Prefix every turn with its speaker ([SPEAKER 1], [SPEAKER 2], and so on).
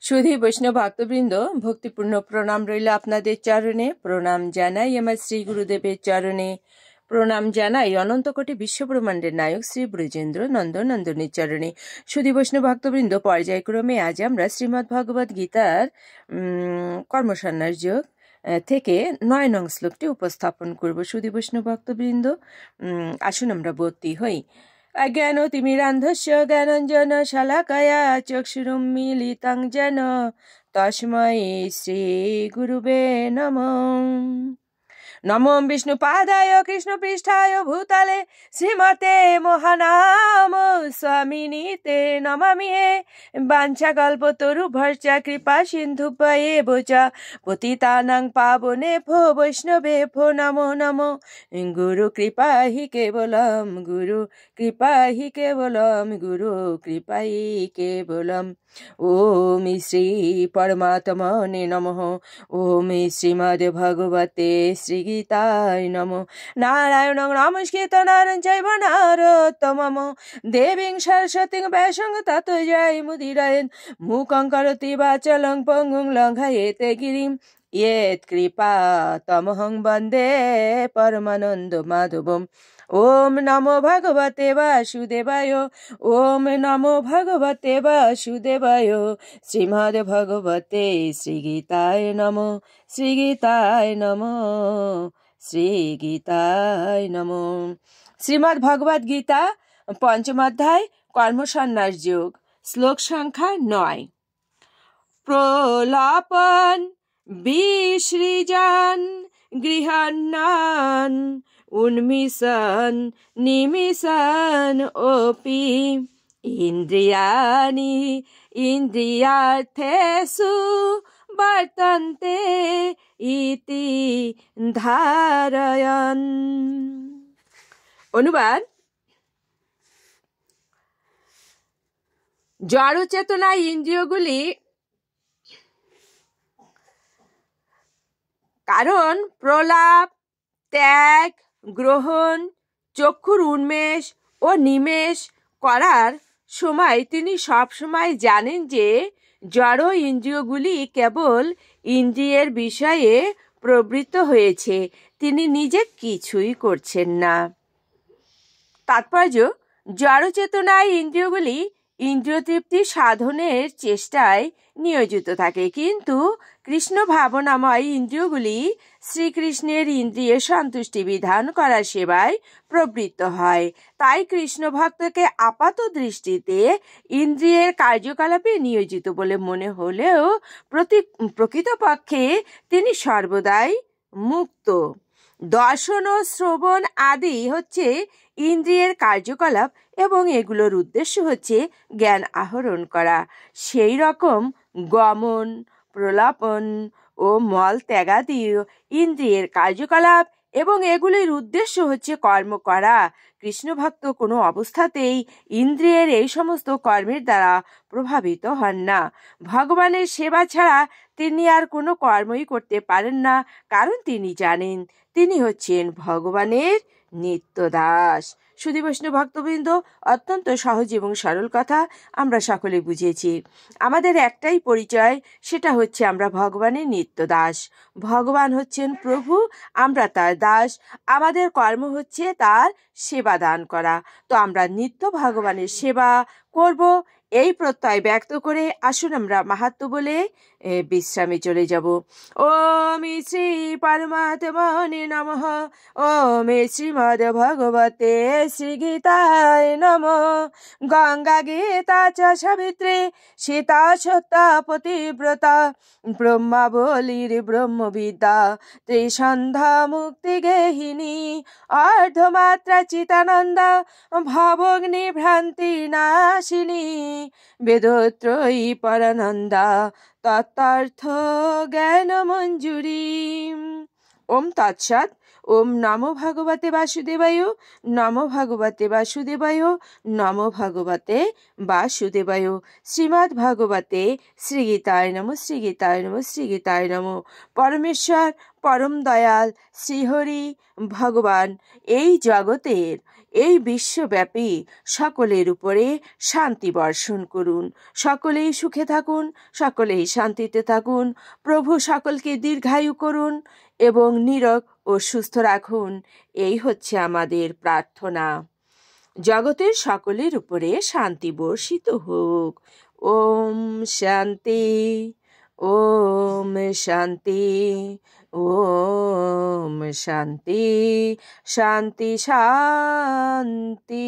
[SPEAKER 1] সুধী বৈষ্ণব ভক্তবৃন্দ, ভক্তিপূর্ণ প্রণাম রইল আপনাদের চরণে। প্রণাম জানাই আমার শ্রী গুরুদেবের চরণে। প্রণাম জানাই অনন্ত কোটি বিশ্বব্রহ্মাণ্ডের নায়ক শ্রী ব্রজেন্দ্র নন্দনের চরণে। সুধী বৈষ্ণব ভক্তবৃন্দ, পর্যায়ক্রমে আজ আমরা শ্রীমদ্ ভগবদ গীতার কর্মসন্ন্যাস যোগ থেকে 9 নং শ্লোকটি উপস্থাপন করব। সুধী বৈষ্ণব ভক্তবৃন্দ, আসুন আমরা ব্রতী হই। অজ্ঞানতিমিরান্ধস্য জ্ঞানাঞ্জন শালাকায়া চক্ষুরুন্মীলিতং যেন তস্मै শ্রী গুরুবে নমঃ। নমো বিষ্ণুপাদায় কৃষ্ণপৃষ্ঠায় ভূতলে শ্রীমতে মহানাম স্বামিনীতে নমামি হে। বাঞ্ছাকল্পতরুভ্যশ্চ কৃপা সিন্ধুভ্যেব চ পতিতানাং পাবনেভ্যো বৈষ্ণবেভ্যো নমো নমো। গুরু কৃপা হি কেবলম, গুরু কৃপা হি কেবলম, গুরু কৃপা হি কেবলম। ওম শ্রী পরমাত্মনে নমঃ। ওম শ্রীমদ্ ভগবতে শ্রীগীতায় নমঃ। নারায়ণং নমস্কৃত নরং চৈব নরোত্তমম দেবীং সরস্বতীং ব্যাসং ততো জয়মুদীরয়েৎ। মূকং করোতি বাচালং পঙ্গুং লঙ্ঘয়েতে গিরিং ইয়েৎ কৃপা তমহং বন্দে পরমানন্দ মাধবম। ওম নমো ভগবতে বাসুদেবায়। ওম নমো ভগবতে বাসুদেবায়। শ্রীমদ্ ভগবতে শ্রীগীতায় নমঃ। শ্রীগীতায় নমঃ। শ্রীগীতায় নমঃ। শ্রীমদ্ ভগবদ গীতা পঞ্চম অধ্যায় কর্মসন্ন্যাস যোগ, শ্লোক সংখ্যা 9। প্রলাপন বিসৃজন গৃহান্নান উন্মিষন নিমিষন অপি ইন্দ্রিয়াণি ইন্দ্রিয়ার্থেষু বর্তন্তে ইতি ধারয়ন। অনুবাদ: জড়চেতনা ইন্দ্রিয়গুলি কারণ প্রলাপ, ত্যাগ, গ্রহণ, চক্ষুর উন্মেষ ও নিমেষ করার সময় তিনি সব সময় জানেন যে জড় ইন্দ্রিয়গুলি কেবল ইন্দ্রিয়ের বিষয়ে প্রবৃত্ত হয়েছে, তিনি নিজে কিছুই করছেন না। তাৎপর্য: জড়চেতনায় ইন্দ্রিয়গুলি ইন্দ্রিয় তৃপ্তি সাধনের চেষ্টায় নিয়োজিত থাকে, কিন্তু কৃষ্ণ ভাবনাময় ইন্দ্রিয়গুলি শ্রীকৃষ্ণের ইন্দ্রিয় সন্তুষ্টি বিধান করার সেবায় প্রবৃত্ত হয়। তাই কৃষ্ণ ভক্তকে আপাত দৃষ্টিতে ইন্দ্রিয়ের কার্যকলাপে নিয়োজিত বলে মনে হলেও প্রকৃতপক্ষে তিনি সর্বদাই মুক্ত। দর্শন ও শ্রবণ আদি হচ্ছে ইন্দ্রিয়ের কার্যকলাপ এবং এগুলোর উদ্দেশ্য হচ্ছে জ্ঞান আহরণ করা। সেই রকম গমন, প্রলাপন ও মল ত্যাগাদি ইন্দ্রিয়ের কার্যকলাপ এবং এগুলির উদ্দেশ্য হচ্ছে কর্ম করা। কৃষ্ণভক্ত কোনো অবস্থাতেই ইন্দ্রিয়ের এই সমস্ত কর্মের দ্বারা প্রভাবিত হন না। ভগবানের সেবা ছাড়া তিনি আর কোনো কর্মই করতে পারেন না, কারণ তিনি জানেন তিনি হচ্ছেন ভগবানের নিত্য দাস। সুধী বৈষ্ণব ভক্তবৃন্দ, অত্যন্ত সহজ এবং সরল কথা আমরা সকলে বুঝেছি। আমাদের একটাই পরিচয়, সেটা হচ্ছে আমরা ভগবানের নিত্য দাস। ভগবান হচ্ছেন প্রভু, আমরা তার দাস। আমাদের কর্ম হচ্ছে তার সেবা দান করা। তো আমরা নিত্য ভগবানের সেবা করব, এই প্রত্যয় ব্যক্ত করে আসুন আমরা মাহাত্ম্য বলে বিশ্রামে চলে যাব। ওম শ্রী পরমাত্মনে নমঃ। ওম শ্রীমদ্ ভগবতে শ্রীগীতায় নমঃ। গঙ্গা গীতা চ সাবিত্রী সীতা সত্যা পতিব্রতা ব্রহ্মাবলীর ব্রহ্মবিদ্যা ত্রিসন্ধ্যা মুক্তি গেহিনী অর্ধমাত্রা চিতানন্দা ভবগ্নি ভ্রান্তি নাশিনী বেদত্রয়ী পরানন্দা তত্ত্বার্থ জ্ঞান মঞ্জুরি। ওম তৎসৎ। ওম নমো ভগবতে বাসুদেবায়। নমো ভগবতে বাসুদেবায়। নমো ভগবতে বাসুদেবায়। শ্রীমদ্ ভগবতে শ্রীগীতায় নমঃ। শ্রীগীতায় নমঃ। শ্রীগীতায় নমঃ। পরমেশ্বর পরম দয়াল শ্রীহরি ভগবান এই জগতের এই বিশ্বব্যাপী সকলের উপরে শান্তি বর্ষণ করুন। সকলেই সুখে থাকুন, সকলেই শান্তিতে থাকুন। প্রভু সকলকে দীর্ঘায়ু করুন এবং নীরোগ ও সুস্থ রাখুন। এই হচ্ছে আমাদের প্রার্থনা। জগতের সকলের উপরে শান্তি বর্ষিত হোক। ওম শান্তি, ওম শান্তি, ওম শান্তি, শান্তি শান্তি।